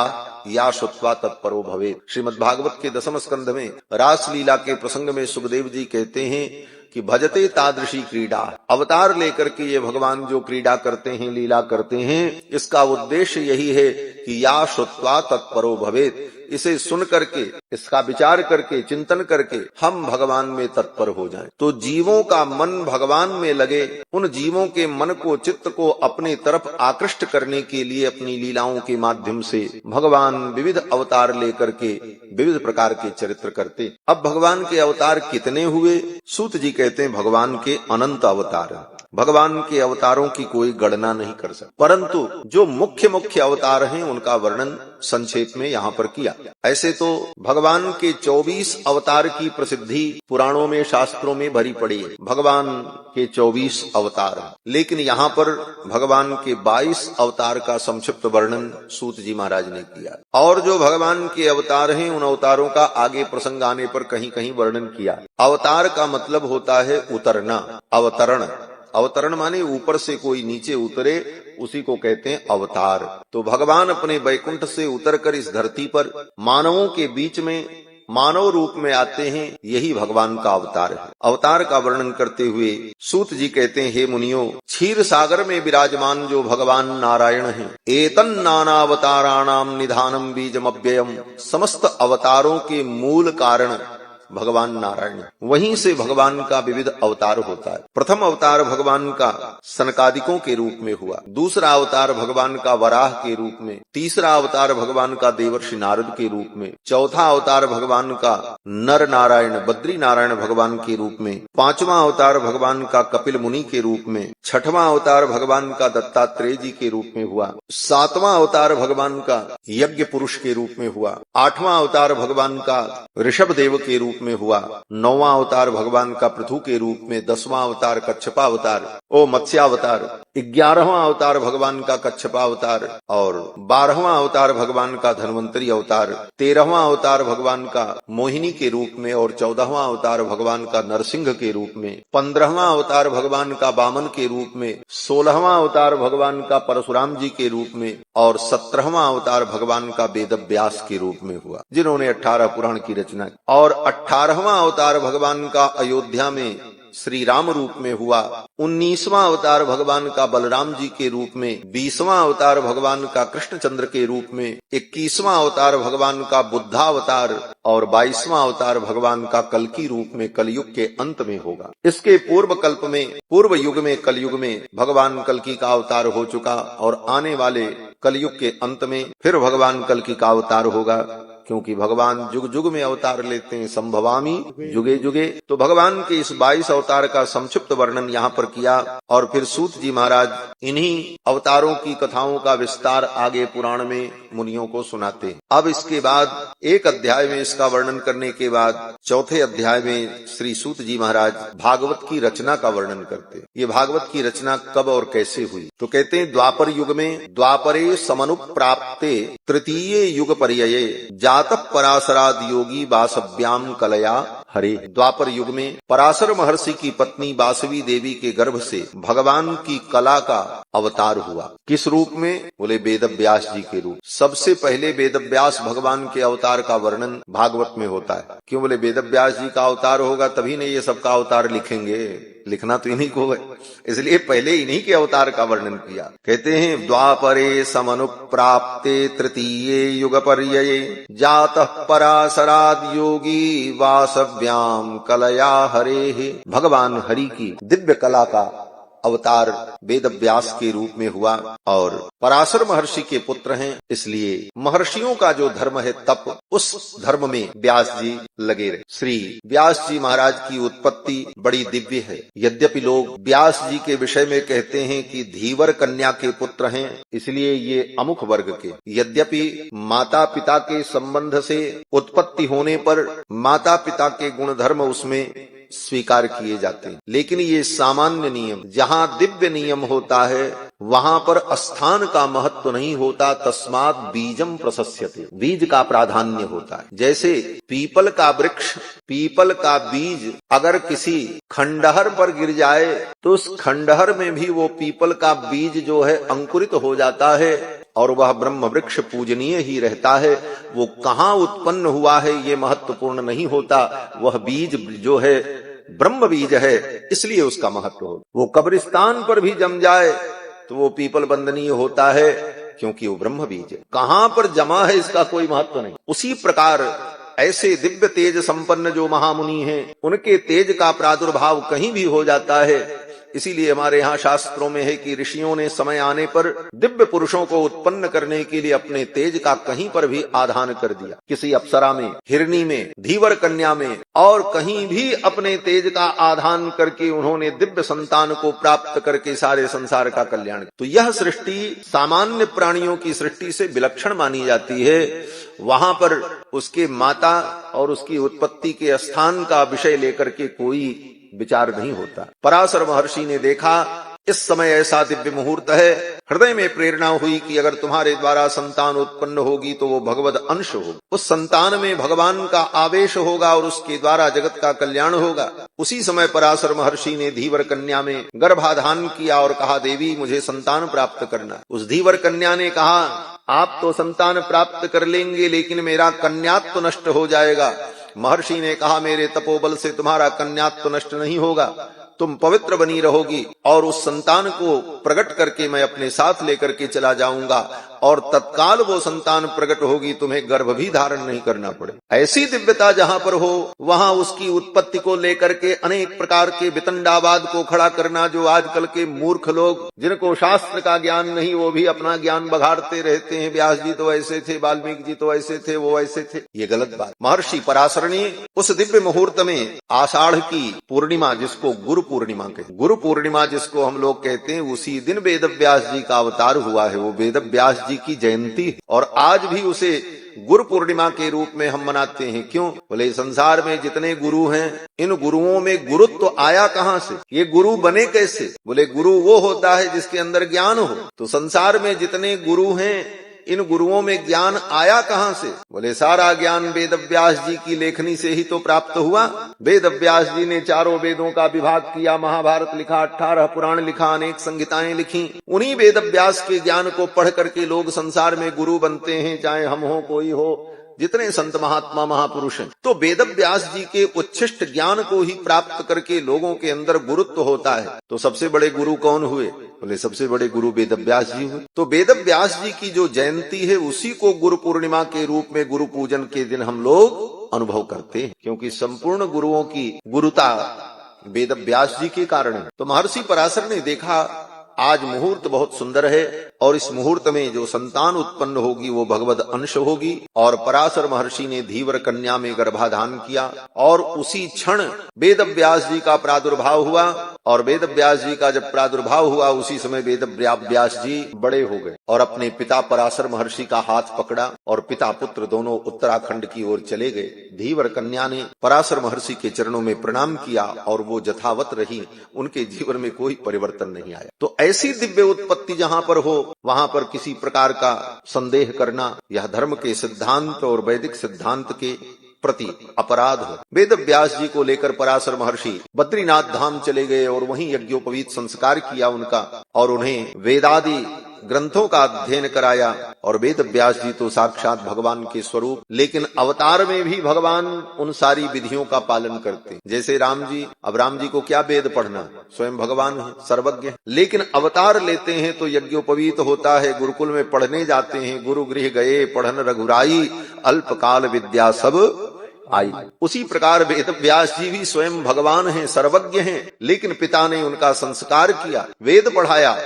A: या श्रुत्वा तत्परो भवेत्। श्रीमद् भागवत के 10वें स्कंध में रास लीला के प्रसंग में सुखदेव जी कहते हैं कि भजते तादृशी क्रीडा, अवतार लेकर के ये भगवान जो क्रीडा करते हैं, लीला करते हैं, इसका उद्देश्य यही है कि या श्रुत्वा तत्परो भवेत्, इसे सुन करके, इसका विचार करके, चिंतन करके हम भगवान में तत्पर हो जाएं। तो जीवों का मन भगवान में लगे, उन जीवों के मन को, चित्त को अपने तरफ आकृष्ट करने के लिए अपनी लीलाओं के माध्यम से भगवान विविध अवतार लेकर के विविध प्रकार के चरित्र करते। अब भगवान के अवतार कितने हुए? सूत जी कहते हैं भगवान के अनंत अवतार। भगवान के अवतारों की कोई गणना नहीं कर सकता, परंतु जो मुख्य मुख्य अवतार हैं उनका वर्णन संक्षेप में यहाँ पर किया। ऐसे तो भगवान के 24 अवतार की प्रसिद्धि पुराणों में, शास्त्रों में भरी पड़ी है, भगवान के 24 अवतार, लेकिन यहाँ पर भगवान के 22 अवतार का संक्षिप्त वर्णन सूत जी महाराज ने किया। और जो भगवान के अवतार हैं उन अवतारों का आगे प्रसंग आने पर कहीं कहीं वर्णन किया। अवतार का मतलब होता है उतरना, अवतरण। अवतरण माने ऊपर से कोई नीचे उतरे, उसी को कहते हैं अवतार। तो भगवान अपने वैकुंठ से उतरकर इस धरती पर मानवों के बीच में मानव रूप में आते हैं, यही भगवान का अवतार है। अवतार का वर्णन करते हुए सूत जी कहते हैं, हे मुनियो, क्षीर सागर में विराजमान जो भगवान नारायण हैं, एतन नानावताराणाम निधानम बीजमव्ययम, समस्त अवतारों के मूल कारण भगवान नारायण। वहीं से भगवान का विविध अवतार होता है। प्रथम अवतार भगवान का सनकादिकों के रूप में हुआ, दूसरा अवतार भगवान का वराह के रूप में, तीसरा अवतार भगवान का देवर्षि नारद के रूप में, चौथा अवतार भगवान का नर नारायण बद्री नारायण भगवान के रूप में, पांचवा अवतार भगवान का कपिल मुनि के रूप में, छठवां अवतार भगवान का दत्तात्रेय जी के रूप में हुआ, सातवां अवतार भगवान का यज्ञ पुरुष के रूप में हुआ, आठवां अवतार भगवान का ऋषभ देव के रूप में हुआ, नौवां अवतार भगवान का पृथु के रूप में, 10वां अवतार कच्छपावतार मत्स्यावतार, 11वां अवतार भगवान का कच्छपावतार और 12वां अवतार भगवान का धन्वंतरी अवतार, 13वां अवतार भगवान का मोहिनी के रूप में और 14वां अवतार भगवान का नरसिंह के रूप में, 15वां अवतार भगवान का वामन के रूप में, 16वां अवतार भगवान का परशुराम जी के रूप में और 17वां अवतार भगवान का वेदव्यास के रूप में हुआ, जिन्होंने 18 पुराण की रचना की। और 18वां अवतार भगवान का अयोध्या में श्री राम रूप में हुआ, 19वां अवतार भगवान का बलराम जी के रूप में, 20वां अवतार भगवान का कृष्णचंद्र के रूप में, 21वां अवतार भगवान का बुद्धावतार और 22वां अवतार भगवान का कल्कि रूप में कलयुग के अंत में होगा। इसके पूर्व कल्प में, पूर्व युग में, कलयुग में भगवान कल्कि का अवतार हो चुका और आने वाले कलयुग के अंत में फिर भगवान कल्कि का अवतार होगा, क्योंकि भगवान जुग जुग में अवतार लेते हैं, संभवामी जुगे जुगे। तो भगवान के इस 22 अवतार का संक्षिप्त वर्णन यहाँ पर किया और फिर सूत जी महाराज इन्हीं अवतारों की कथाओं का विस्तार आगे पुराण में मुनियों को सुनाते हैं। अब इसके बाद एक अध्याय में इसका वर्णन करने के बाद चौथे अध्याय में श्री सूत जी महाराज भागवत की रचना का वर्णन करते हैं। ये भागवत की रचना कब और कैसे हुई, तो कहते हैं द्वापर युग में द्वापरे समनुप्राप्ते तृतीय युग पर्यये जातः पराशराद योगी वासव्याम कलया हरे। द्वापर युग में पराशर महर्षि की पत्नी वासवी देवी के गर्भ से भगवान की कला का अवतार हुआ। किस रूप में? बोले वेद व्यास जी के रूप। सबसे पहले वेद व्यास भगवान के अवतार का वर्णन भागवत में होता है। क्यों? बोले वेद व्यास जी का अवतार होगा तभी नहीं ये सबका अवतार लिखेंगे, लिखना तो इन्हीं को है, इसलिए पहले इन्हीं के अवतार का वर्णन किया। कहते हैं द्वापरे समनुप्राप्ते तृतीये युग पर्यये जातः पराशराद योगी वासव्याम कलया हरे। भगवान हरि की दिव्य कला का अवतार वेद व्यास के रूप में हुआ और पराशर महर्षि के पुत्र हैं, इसलिए महर्षियों का जो धर्म है तप, उस धर्म में व्यास जी लगे रहे। श्री व्यास जी महाराज की उत्पत्ति बड़ी दिव्य है। यद्यपि लोग व्यास जी के विषय में कहते हैं कि धीवर कन्या के पुत्र हैं, इसलिए ये अमुख वर्ग के, यद्यपि माता पिता के संबंध से उत्पत्ति होने पर माता पिता के गुण धर्म उसमें स्वीकार किए जाते हैं, लेकिन ये सामान्य नियम, जहाँ दिव्य नियम होता है वहां पर स्थान का महत्व नहीं होता। तस्मात् बीजम प्रशस्यते, बीज का प्राधान्य होता है। जैसे पीपल का वृक्ष, पीपल का बीज अगर किसी खंडहर पर गिर जाए तो उस खंडहर में भी वो पीपल का बीज जो है अंकुरित हो जाता है और वह ब्रह्म वृक्ष पूजनीय ही रहता है। वो कहाँ उत्पन्न हुआ है ये महत्वपूर्ण नहीं होता, वह बीज जो है ब्रह्म बीज है, इसलिए उसका महत्व हो। वो कब्रिस्तान पर भी जम जाए तो वो पीपल वंदनीय होता है, क्योंकि वो ब्रह्म बीज है। कहाँ पर जमा है इसका कोई महत्व नहीं। उसी प्रकार ऐसे दिव्य तेज संपन्न जो महामुनि हैं, उनके तेज का प्रादुर्भाव कहीं भी हो जाता है। इसीलिए हमारे यहाँ शास्त्रों में है कि ऋषियों ने समय आने पर दिव्य पुरुषों को उत्पन्न करने के लिए अपने तेज का कहीं पर भी आधान कर दिया। किसी अप्सरा में, हिरणी में, धीवर कन्या में और कहीं भी अपने तेज का आधान करके उन्होंने दिव्य संतान को प्राप्त करके सारे संसार का कल्याण। तो यह सृष्टि सामान्य प्राणियों की सृष्टि से विलक्षण मानी जाती है। वहां पर उसके माता और उसकी उत्पत्ति के स्थान का विषय लेकर के कोई विचार नहीं होता। पराशर महर्षि ने देखा इस समय ऐसा दिव्य मुहूर्त है, हृदय में प्रेरणा हुई कि अगर तुम्हारे द्वारा संतान उत्पन्न होगी तो वो भगवद अंश होगा, उस संतान में भगवान का आवेश होगा और उसके द्वारा जगत का कल्याण होगा। उसी समय पराशर महर्षि ने धीवर कन्या में गर्भाधान किया और कहा देवी मुझे संतान प्राप्त करना। उस धीवर कन्या ने कहा आप तो संतान प्राप्त कर लेंगे लेकिन मेरा कन्यात्व नष्ट हो जाएगा। महर्षि ने कहा मेरे तपोबल से तुम्हारा कन्यात्व नष्ट नहीं होगा, तुम पवित्र बनी रहोगी और उस संतान को प्रकट करके मैं अपने साथ लेकर के चला जाऊंगा और तत्काल वो संतान प्रकट होगी, तुम्हें गर्भ भी धारण नहीं करना पड़े। ऐसी दिव्यता जहां पर हो वहां उसकी उत्पत्ति को लेकर के अनेक प्रकार के वितंडावाद को खड़ा करना, जो आजकल के मूर्ख लोग जिनको शास्त्र का ज्ञान नहीं वो भी अपना ज्ञान बघाड़ते रहते हैं। व्यास जी तो ऐसे थे, वाल्मीकि जी तो ऐसे थे, वो ऐसे थे, ये गलत बात। महर्षि पराशर ने उस दिव्य मुहूर्त में आषाढ़ की पूर्णिमा, जिसको गुरु पूर्णिमा कहते, गुरु पूर्णिमा जिसको हम लोग कहते हैं, उसी दिन वेद व्यास जी का अवतार हुआ है। वो वेद व्यास जी की जयंती और आज भी उसे गुरु पूर्णिमा के रूप में हम मनाते हैं। क्यों? बोले संसार में जितने गुरु हैं, इन गुरुओं में गुरुत्व आया कहाँ से, ये गुरु बने कैसे? बोले गुरु वो होता है जिसके अंदर ज्ञान हो। तो संसार में जितने गुरु हैं, इन गुरुओं में ज्ञान आया कहाँ से? बोले सारा ज्ञान वेद व्यास जी की लेखनी से ही तो प्राप्त हुआ। वेद व्यास जी ने चारों वेदों का विभाग किया, महाभारत लिखा, 18 पुराण लिखा, अनेक संहिताएं लिखी। उन्हीं वेद व्यास के ज्ञान को पढ़ करके लोग संसार में गुरु बनते हैं, चाहे हम हो कोई हो, जितने संत महात्मा महापुरुष हैं। तो वेद व्यास जी के उच्छिष्ट ज्ञान को ही प्राप्त करके लोगों के अंदर गुरुत्व होता है। तो सबसे बड़े गुरु कौन हुए? बोले सबसे बड़े गुरु वेद व्यास जी हुए। तो वेद व्यास जी की जो जयंती है उसी को गुरु पूर्णिमा के रूप में गुरु पूजन के दिन हम लोग अनुभव करते हैं, क्योंकि संपूर्ण गुरुओं की गुरुता वेद व्यास जी के कारण है। तो महर्षि पराशर ने देखा आज मुहूर्त बहुत सुंदर है और इस मुहूर्त में जो संतान उत्पन्न होगी वो भगवद अंश होगी। और पराशर महर्षि ने धीवर कन्या में गर्भाधान किया और उसी क्षण वेद व्यास जी का प्रादुर्भाव हुआ और वेद व्यास जी का जब प्रादुर्भाव हुआ उसी समय वेद व्यास जी बड़े हो गए और अपने पिता पराशर महर्षि का हाथ पकड़ा और पिता पुत्र दोनों उत्तराखंड की ओर चले गए। धीवर कन्या ने पराशर महर्षि के चरणों में प्रणाम किया और वो यथावत रही, उनके जीवन में कोई परिवर्तन नहीं आया। तो ऐसी दिव्य उत्पत्ति जहां पर हो वहां पर किसी प्रकार का संदेह करना यह धर्म के सिद्धांत और वैदिक सिद्धांत के प्रति अपराध है। वेद व्यास जी को लेकर पराशर महर्षि बद्रीनाथ धाम चले गए और वहीं यज्ञोपवीत संस्कार किया उनका और उन्हें वेदादि ग्रंथों का अध्ययन कराया। और वेद व्यास जी तो साक्षात भगवान के स्वरूप, लेकिन अवतार में भी भगवान उन सारी विधियों का पालन करते। जैसे राम जी, अब राम जी को क्या वेद पढ़ना, स्वयं भगवान है, सर्वज्ञ है, लेकिन अवतार लेते हैं तो यज्ञोपवीत होता है, गुरुकुल में पढ़ने जाते हैं, गुरु गृह गए पढ़न रघुराई, अल्पकाल विद्या सब आई। उसी प्रकार वेद व्यास जी भी स्वयं भगवान हैं, सर्वज्ञ हैं, लेकिन पिता ने उनका संस्कार किया, वेद पढ़ाया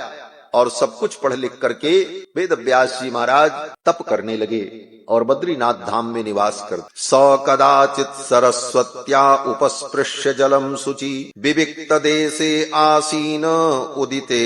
A: और सब कुछ पढ़ लिख करके वेद व्यास जी महाराज तप करने लगे और बद्रीनाथ धाम में निवास करते। स कदाचित सरस्वत्या उपस्पृश्य जलम शुचि विविक्त देशे आसीन उदिते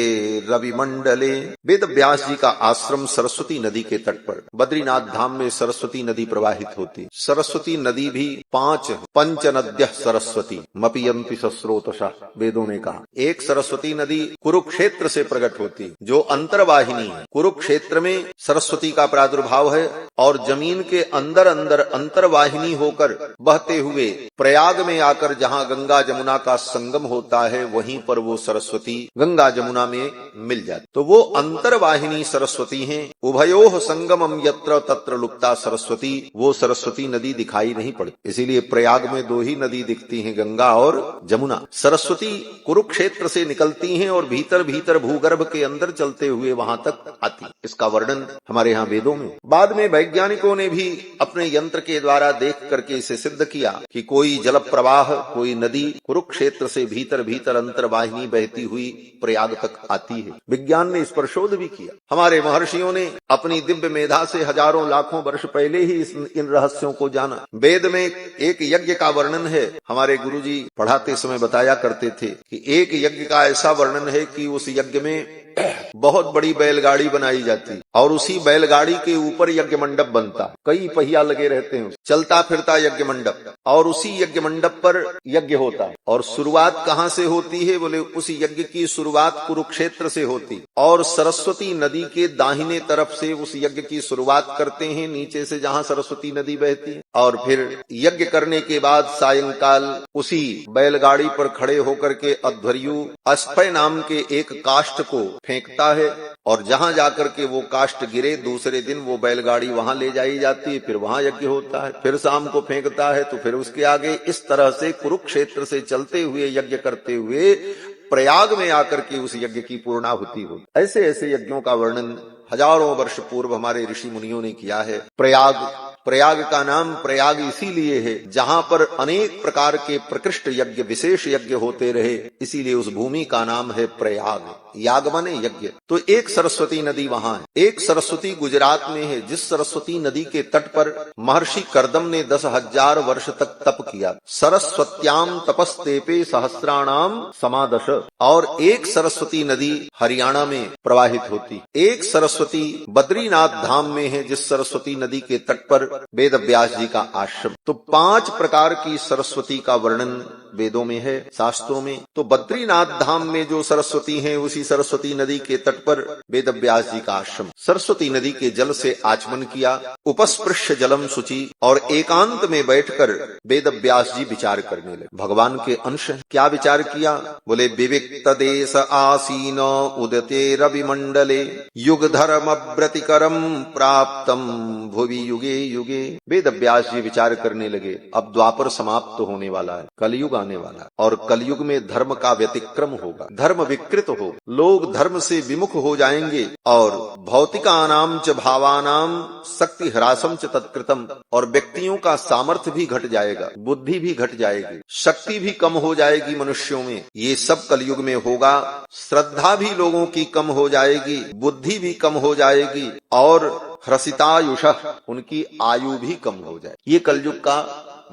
A: रवि मंडले। वेद व्यास जी का आश्रम सरस्वती नदी के तट पर, बद्रीनाथ धाम में सरस्वती नदी प्रवाहित होती। सरस्वती नदी भी पंच नद्यः सरस्वती मपियन्ति सस्रोतशः, वेदों ने कहा। एक सरस्वती नदी कुरुक्षेत्र से प्रकट होती जो अंतर्वाहिनी है। कुरुक्षेत्र में सरस्वती का प्रादुर्भाव है और जमीन के अंदर अंदर अंतर्वाहिनी होकर बहते हुए प्रयाग में आकर जहां गंगा जमुना का संगम होता है वहीं पर वो सरस्वती गंगा जमुना में मिल जाती। तो वो अंतर्वाहिनी सरस्वती हैं। उभयोः संगमम यत्र तत्र लुप्ता सरस्वती, वो सरस्वती नदी दिखाई नहीं पड़ी। इसीलिए प्रयाग में दो ही नदी दिखती हैं, गंगा और जमुना। सरस्वती कुरुक्षेत्र से निकलती हैं और भीतर भीतर भूगर्भ के अंदर चलते हुए वहां तक आती। इसका वर्णन हमारे यहाँ वेदों में। बाद में वैज्ञानिकों ने भी अपने यंत्र के द्वारा देख करके इसे सिद्ध किया कि कोई जल प्रवाह, कोई नदी कुरुक्षेत्र से भीतर भीतर अंतर्वाहिनी बहती हुई प्रयाग तक आती है। विज्ञान ने इस पर शोध भी किया। हमारे महर्षियों ने अपनी दिव्य मेधा से हजारों लाखों वर्ष पहले ही इन रहस्यों को जाना। वेद में एक यज्ञ का वर्णन है। हमारे गुरुजी पढ़ाते समय बताया करते थे कि एक यज्ञ का ऐसा वर्णन है कि उस यज्ञ में बहुत बड़ी बैलगाड़ी बनाई जाती और उसी बैलगाड़ी के ऊपर यज्ञ मंडप बनता, कई पहिया लगे रहते हैं, चलता फिरता यज्ञ मंडप, और उसी यज्ञ मंडप पर यज्ञ होता है। और शुरुआत कहाँ से होती है, बोले उस यज्ञ की शुरुआत कुरुक्षेत्र से होती और सरस्वती नदी के दाहिने तरफ से उस यज्ञ की शुरुआत करते हैं, नीचे से जहाँ सरस्वती नदी बहती है। और फिर यज्ञ करने के बाद सायंकाल उसी बैलगाड़ी पर खड़े होकर के अध्वर्यु अस्पय नाम के एक काष्ठ को फेंकता है और जहां जाकर के वो काष्ठ गिरे दूसरे दिन वो बैलगाड़ी वहां ले जाई जाती है, फिर वहां यज्ञ होता है। फिर शाम को फेंकता है तो फिर उसके आगे इस तरह से कुरुक्षेत्र से चलते हुए यज्ञ करते हुए प्रयाग में आकर के उस यज्ञ की पूर्णाहुति हुई। ऐसे ऐसे यज्ञों का वर्णन हजारों वर्ष पूर्व हमारे ऋषि मुनियों ने किया है। प्रयाग का नाम प्रयाग इसीलिए है जहां पर अनेक प्रकार के प्रकृष्ट यज्ञ, विशेष यज्ञ होते रहे, इसीलिए उस भूमि का नाम है प्रयाग। याग माने यज्ञ। तो एक सरस्वती नदी वहां है, एक सरस्वती गुजरात में है, जिस सरस्वती नदी के तट पर महर्षि कर्दम ने 10,000 वर्ष तक तप किया। सरस्वत्याम तपस्तेपे सहस्राणाम समादश। और एक सरस्वती नदी हरियाणा में प्रवाहित होती, एक सरस्वती बद्रीनाथ धाम में है, जिस सरस्वती नदी के तट पर वेद व्यास जी का आश्रम। तो 5 प्रकार की सरस्वती का वर्णन वेदों में है, शास्त्रों में। तो बद्रीनाथ धाम में जो सरस्वती है उसी सरस्वती नदी के तट पर वेद व्यास जी का आश्रम। सरस्वती नदी के जल से आचमन किया, उपस्पृश्य जलम शुचि, और एकांत में बैठकर वेद व्यास जी विचार करने लगे। भगवान के अंश हैं। क्या विचार किया, बोले विविक्त देश आसीन उदते रवि मंडले युग धर्म व्रतिकरम प्राप्तम भुवि युगे युगे। वेद व्यास जी विचार करने लगे, अब द्वापर समाप्त होने वाला है, कलयुग आने वाला है, और कलयुग में धर्म का व्यतिक्रम होगा, धर्म विकृत हो, लोग धर्म से विमुख हो जाएंगे और भौतिकानाम च भावानाम शक्ति ह्रासम च तत्कृतम, और व्यक्तियों का सामर्थ्य भी घट जाएगा, बुद्धि भी घट जाएगी, शक्ति भी कम हो जाएगी मनुष्यों में। ये सब कलयुग में होगा। श्रद्धा भी लोगों की कम हो जाएगी, बुद्धि भी कम हो जाएगी और ह्रसितायुष, उनकी आयु भी कम हो जाए। ये कलयुग का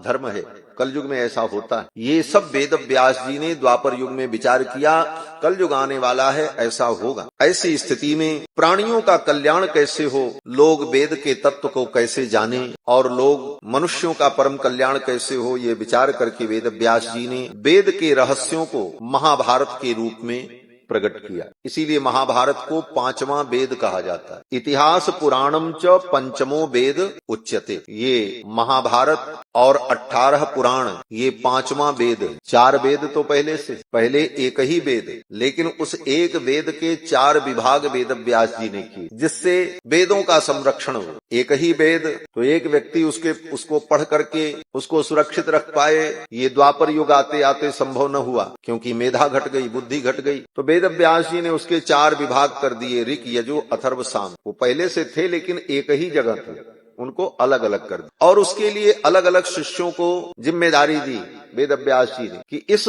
A: धर्म है। कलयुग में ऐसा होता है। ये सब वेद व्यास जी ने द्वापर युग में विचार किया, कलयुग आने वाला है, ऐसा होगा। ऐसी स्थिति में प्राणियों का कल्याण कैसे हो, लोग वेद के तत्व को कैसे जाने और लोग मनुष्यों का परम कल्याण कैसे हो, ये विचार करके वेद व्यास जी ने वेद के रहस्यों को महाभारत के रूप में प्रकट किया। इसीलिए महाभारत को पांचवा वेद कहा जाता है। इतिहास पुराणम च पंचमो वेद उच्यते। ये महाभारत और 18 पुराण ये पांचवा वेद है। 4 वेद तो पहले एक ही वेद, लेकिन उस एक वेद के 4 विभाग वेद व्यास जी ने किए, जिससे वेदों का संरक्षण हो। एक ही वेद तो एक व्यक्ति उसको पढ़ करके उसको सुरक्षित रख पाए, ये द्वापर युग आते आते संभव न हुआ, क्योंकि मेधा घट गई, बुद्धि घट गई। तो वेद व्यास जी ने उसके 4 विभाग कर दिए, ऋक यजु अथर्व साम। वो पहले से थे लेकिन एक ही जगह थे, उनको अलग अलग कर दिया और उसके लिए अलग अलग शिष्यों को जिम्मेदारी दी वेद व्यास जी ने कि इस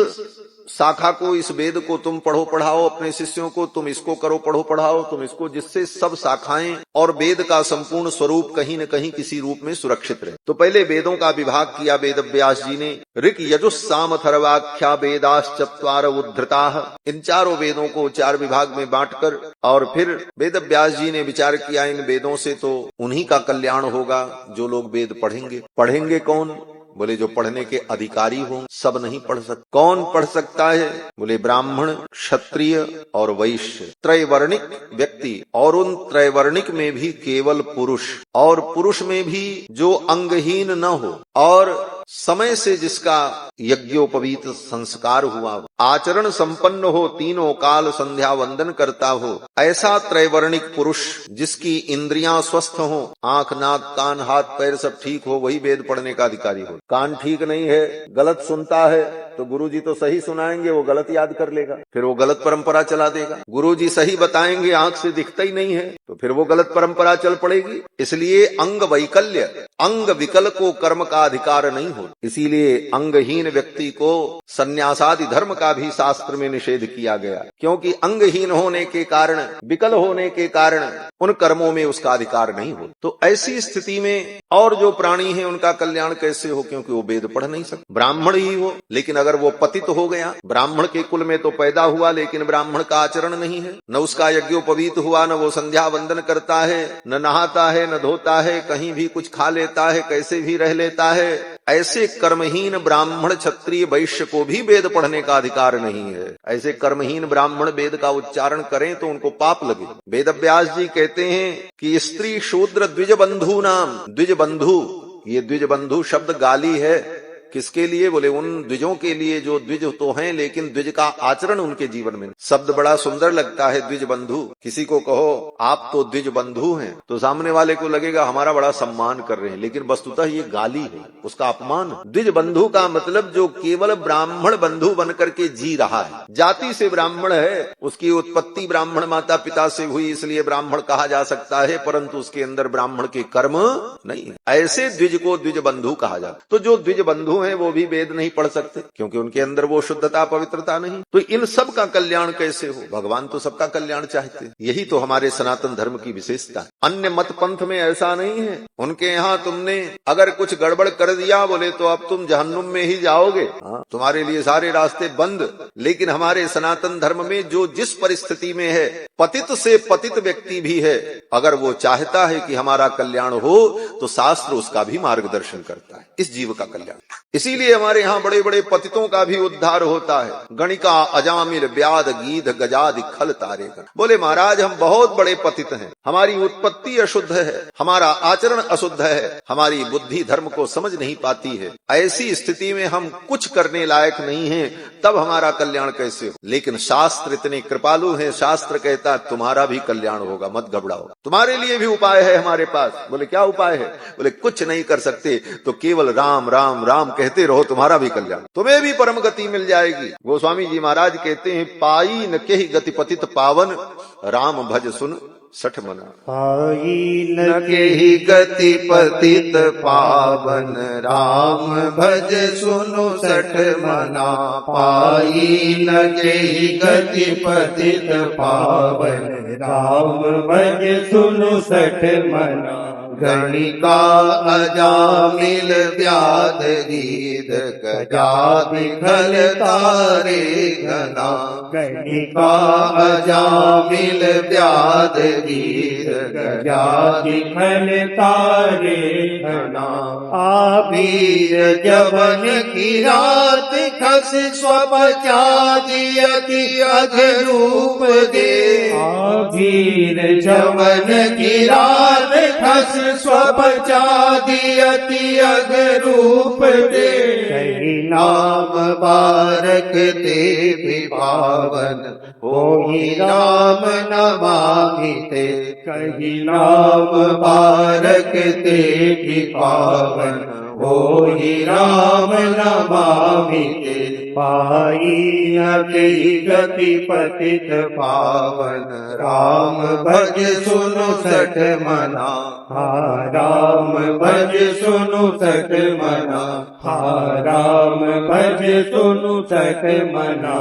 A: शाखा को, इस वेद को तुम पढ़ो पढ़ाओ अपने शिष्यों को, तुम इसको करो पढ़ो पढ़ाओ तुम इसको, जिससे सब शाखाएं और वेद का संपूर्ण स्वरूप कहीं न कहीं किसी रूप में सुरक्षित रहे। तो पहले वेदों का विभाग किया वेद व्यास जी ने। ऋक यजुस् साम अथर्वाख्या वेदाश्चत्वार उद्धृताः। इन चारों वेदों को 4 विभाग में बांटकर और फिर वेद व्यास जी ने विचार किया, इन वेदों से तो उन्हीं का कल्याण होगा जो लोग वेद पढ़ेंगे। पढ़ेंगे कौन? बोले जो पढ़ने के अधिकारी हों। सब नहीं पढ़ सकते। कौन पढ़ सकता है? बोले ब्राह्मण, क्षत्रिय और वैश्य, त्रैवर्णिक व्यक्ति, और उन त्रैवर्णिक में भी केवल पुरुष, और पुरुष में भी जो अंगहीन न हो और समय से जिसका यज्ञोपवीत संस्कार हुआ हो, आचरण संपन्न हो, तीनों काल संध्या वंदन करता हो, ऐसा त्रैवर्णिक पुरुष जिसकी इंद्रियां स्वस्थ हो, आंख नाक कान हाथ पैर सब ठीक हो, वही वेद पढ़ने का अधिकारी हो। कान ठीक नहीं है, गलत सुनता है, तो गुरुजी तो सही सुनाएंगे, वो गलत याद कर लेगा, फिर वो गलत परंपरा चला देगा। गुरुजी सही बताएंगे, आंख से दिखता ही नहीं है, तो फिर वो गलत परंपरा चल पड़ेगी। इसलिए अंग वैकल्य, अंग विकल को कर्म का अधिकार नहीं हो। इसीलिए अंगहीन व्यक्ति को संन्यासादि धर्म का भी शास्त्र में निषेध किया गया, क्योंकि अंगहीन होने के कारण, विकल होने के कारण उन कर्मों में उसका अधिकार नहीं हो। तो ऐसी स्थिति में और जो प्राणी हैं उनका कल्याण कैसे हो, क्योंकि वो वेद पढ़ नहीं सकते। ब्राह्मण ही हो, लेकिन अगर वो पतित हो गया, ब्राह्मण के कुल में तो पैदा हुआ लेकिन ब्राह्मण का आचरण नहीं है, न उसका यज्ञोपवीत हुआ, न वो संध्या वंदन करता है, न नहाता है, न धोता है, कहीं भी कुछ खा लेता है, कैसे भी रह लेता है, ऐसे कर्महीन ब्राह्मण क्षत्रिय वैश्य को भी वेद पढ़ने का अधिकार नहीं है। ऐसे कर्महीन ब्राह्मण वेद का उच्चारण करें तो उनको पाप लगे। वेद व्यास जी कहते हैं कि स्त्री शूद्र द्विज बंधु नाम, द्विज बंधु, ये द्विज बंधु शब्द गाली है। किसके लिए? बोले उन द्विजों के लिए जो द्विज तो हैं लेकिन द्विज का आचरण उनके जीवन में। शब्द बड़ा सुंदर लगता है द्विज बंधु। किसी को कहो आप तो द्विज बंधु हैं, तो सामने वाले को लगेगा हमारा बड़ा सम्मान कर रहे हैं, लेकिन वस्तुतः ये गाली है, उसका अपमान। द्विज बंधु का मतलब जो केवल ब्राह्मण बंधु बनकर के जी रहा है, जाति से ब्राह्मण है, उसकी उत्पत्ति ब्राह्मण माता पिता से हुई इसलिए ब्राह्मण कहा जा सकता है, परंतु उसके अंदर ब्राह्मण के कर्म नहीं है। ऐसे द्विज को द्विज बंधु कहा जाता। तो जो द्विज बंधु हैं वो भी वेद नहीं पढ़ सकते, क्योंकि उनके अंदर वो शुद्धता पवित्रता नहीं। तो इन सब का कल्याण कैसे हो? भगवान तो सबका कल्याण चाहते हैं। यही तो हमारे सनातन धर्म की विशेषता है। अन्य मत पंथ में ऐसा नहीं है। उनके यहाँ तुमने अगर कुछ गड़बड़ कर दिया बोले तो अब तुम जहन्नुम में ही जाओगे, तुम्हारे लिए सारे रास्ते बंद। लेकिन हमारे सनातन धर्म में जो जिस परिस्थिति में है, पतित से पतित व्यक्ति भी है, अगर वो चाहता है कि हमारा कल्याण हो तो शास्त्र उसका भी मार्गदर्शन करता है, इस जीव का कल्याण। इसीलिए हमारे यहाँ बड़े बड़े पतितों का भी उद्धार होता है। गणिका अजामिल व्याध गीध गजादि खल तारे। बोले महाराज हम बहुत बड़े पतित हैं, हमारी उत्पत्ति अशुद्ध है, हमारा आचरण अशुद्ध है, हमारी बुद्धि धर्म को समझ नहीं पाती है, ऐसी स्थिति में हम कुछ करने लायक नहीं हैं, तब हमारा कल्याण कैसे हो? लेकिन शास्त्र इतने कृपालु हैं, शास्त्र कहता है तुम्हारा भी कल्याण होगा, मत घबराओ, तुम्हारे लिए भी उपाय है हमारे पास। बोले क्या उपाय है? बोले कुछ नहीं कर सकते तो केवल राम राम राम कहते रहो, तुम्हारा भी कल्याण, तुम्हें भी परम गति मिल जाएगी। गोस्वामी जी महाराज कहते हैं पाई न केहि गति पतित पावन, राम भज सुन सठ मना।
B: पाई न केहि गति पतित पावन, राम भज सुनु सठ मना। पाई न केहि गति पतित पावन, राम भज सुनु सठ मना। गणिका अजामिल व्याध गीध गजा विखल तारे घना गणिका अजामिल व्याध गीध गजा विखल तारे घना आबीर जवन की रात खस स्वपचादियति अघरूप दे आबीर जवन की रात खस स्वपचादियति अघरूप दे कही नाम बारक ते भी पावन होई राम नमामि ते कही नाम बारक ते भी पावन होई राम नमामि ते पाई अति गति पतित पावन राम भज सुनु सठ मना हा राम भज सुनु सठ मना हा राम भज सुनु सठ मना।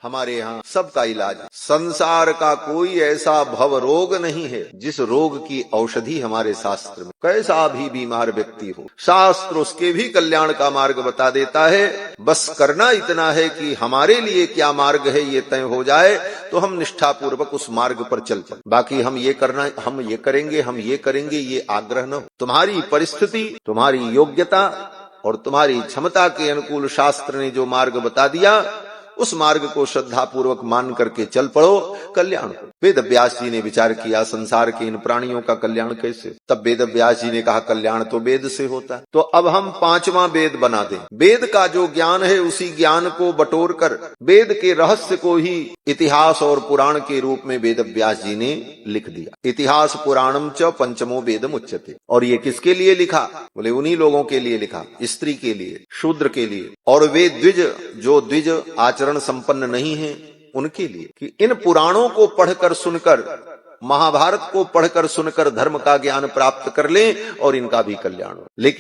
A: हमारे यहाँ सबका इलाज है। संसार का कोई ऐसा भव रोग नहीं है जिस रोग की औषधि हमारे शास्त्र में। कैसा भी बीमार व्यक्ति हो, शास्त्र उसके भी कल्याण का मार्ग बता देता है। बस करना इतना है कि हमारे लिए क्या मार्ग है ये तय हो जाए तो हम निष्ठा पूर्वक उस मार्ग पर चल पड़े। बाकी हम ये करना, हम ये करेंगे ये आग्रह न हो। तुम्हारी परिस्थिति, तुम्हारी योग्यता और तुम्हारी क्षमता के अनुकूल शास्त्र ने जो मार्ग बता दिया उस मार्ग को श्रद्धा पूर्वक मान करके चल पड़ो, कल्याण हो। वेद व्यास जी ने विचार किया संसार के इन प्राणियों का कल्याण कैसे। तब वेद व्यास जी ने कहा कल्याण तो वेद से होता है। तो अब हम 5वां वेद बना दें। वेद का जो ज्ञान है उसी ज्ञान को बटोर कर वेद के रहस्य को ही इतिहास और पुराण के रूप में वेद व्यास जी ने लिख दिया। इतिहास पुराणम च पंचमो वेदम उच्यते। और ये किसके लिए लिखा? बोले उन्हीं लोगों के लिए लिखा, स्त्री के लिए, शूद्र के लिए और वे द्विज जो द्विज आचरण संपन्न नहीं है उनके लिए, कि इन पुराणों को पढ़कर सुनकर, महाभारत को पढ़कर सुनकर धर्म का ज्ञान प्राप्त कर लें और इनका भी कल्याण हो। लेकिन